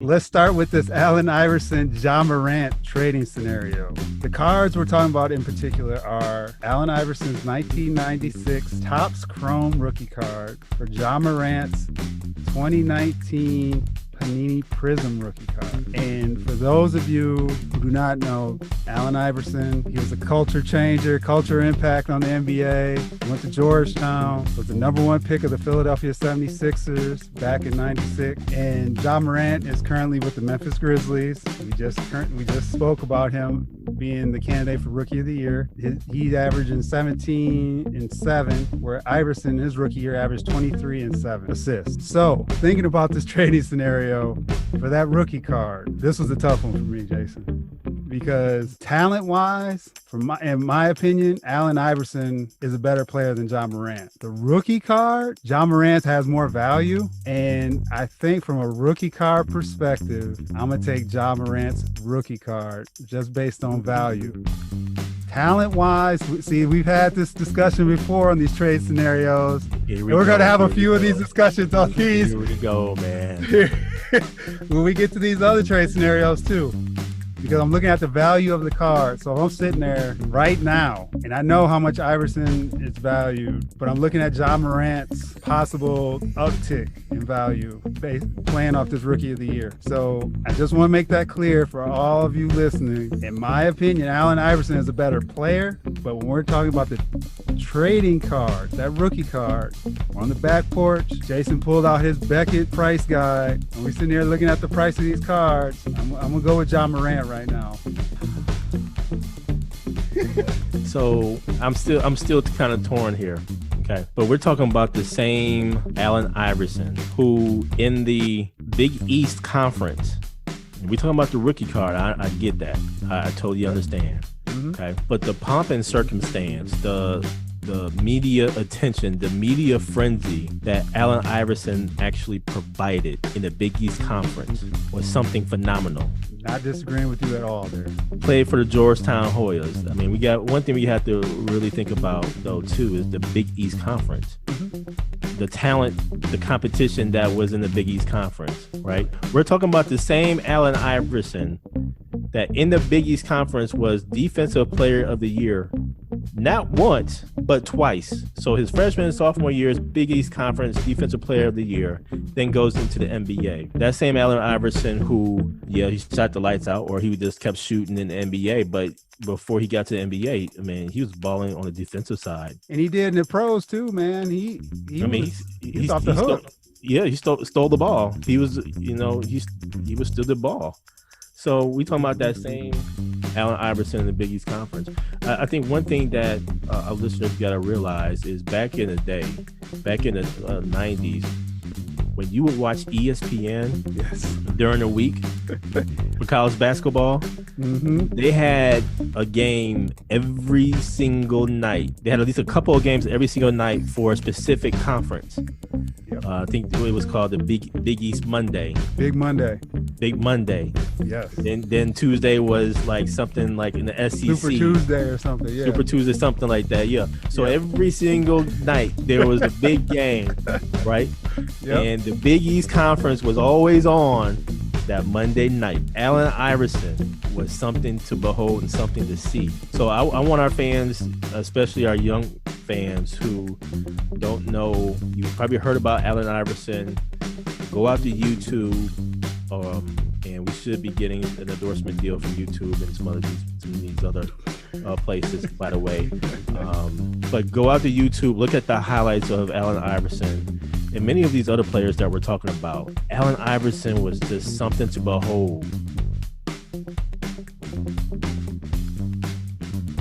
let's start with this Allen Iverson, Ja Morant trading scenario. The cards we're talking about in particular are Allen Iverson's 1996 Topps Chrome rookie card for Ja Morant's 2019 Panini Prizm rookie card. And for those of you who do not know, Allen Iverson, he was a culture changer, culture impact on the NBA, went to Georgetown, was the #1 pick of the Philadelphia 76ers back in 96. And Ja Morant is currently with the Memphis Grizzlies. We just spoke about him being the candidate for Rookie of the Year. He's averaging 17 and 7, where Iverson, his rookie year, averaged 23 and 7 assists. So thinking about this trading scenario for that rookie card, this was a tough one for me, Jason, because talent-wise, in my opinion, Allen Iverson is a better player than Ja Morant. The rookie card, Ja Morant has more value, and I think from a rookie card perspective, I'm going to take Ja Morant's rookie card just based on value. Talent-wise, see, we've had this discussion before on these trade scenarios. We're going to have a few of these discussions on these. Here we go, man. When we get to these other trade scenarios too, because I'm looking at the value of the card. So if I'm sitting there right now, and I know how much Iverson is valued, but I'm looking at Ja Morant's possible uptick in value playing off this Rookie of the Year. So I just want to make that clear for all of you listening. In my opinion, Allen Iverson is a better player, but when we're talking about the trading card, that rookie card, we're on the back porch. Jason pulled out his Beckett price guide, and we're sitting there looking at the price of these cards. I'm gonna go with Ja Morant right now. So I'm still kind of torn here. Okay, but we're talking about the same Allen Iverson, who in the Big East Conference, we're talking about the rookie card. I get that. I totally understand. Mm-hmm. Okay, but the pomp and circumstance, the media attention, the media frenzy that Allen Iverson actually provided in the Big East Conference was something phenomenal. Not disagreeing with you at all there. Played for the Georgetown Hoyas. I mean, we got one thing we have to really think about, though, too, is the Big East Conference. Mm-hmm. The talent, the competition that was in the Big East Conference, right? We're talking about the same Allen Iverson that in the Big East Conference was Defensive Player of the Year, not once, but twice. So his freshman and sophomore years, Big East Conference Defensive Player of the Year, then goes into the NBA. That same Allen Iverson who, yeah, he shot the lights out, or he just kept shooting in the NBA, but before he got to the NBA, I mean, he was balling on the defensive side. And he did in the pros too, man. He's off the hook. He stole the ball. He was, he was still the ball. So we talking about that same Allen Iverson in the Big East Conference. I think one thing that our listeners got to realize is back in the day, back in the 90s, when you would watch ESPN during the week for college basketball, they had a game every single night. They had at least a couple of games every single night for a specific conference. I think it was called the Big East Monday. Big Monday. Yes. Then Tuesday was like something like in the SEC. Super Tuesday or something. Yeah. Super Tuesday, something like that. Yeah. So every single night there was a big game, right? Yep. And the Big East Conference was always on that Monday night. Allen Iverson was something to behold and something to see. So I want our fans, especially our young fans who don't know, you probably heard about Allen Iverson, go out to YouTube, and we should be getting an endorsement deal from YouTube and some of these other places, by the way. But go out to YouTube, look at the highlights of Allen Iverson and many of these other players that we're talking about. Allen Iverson was just something to behold.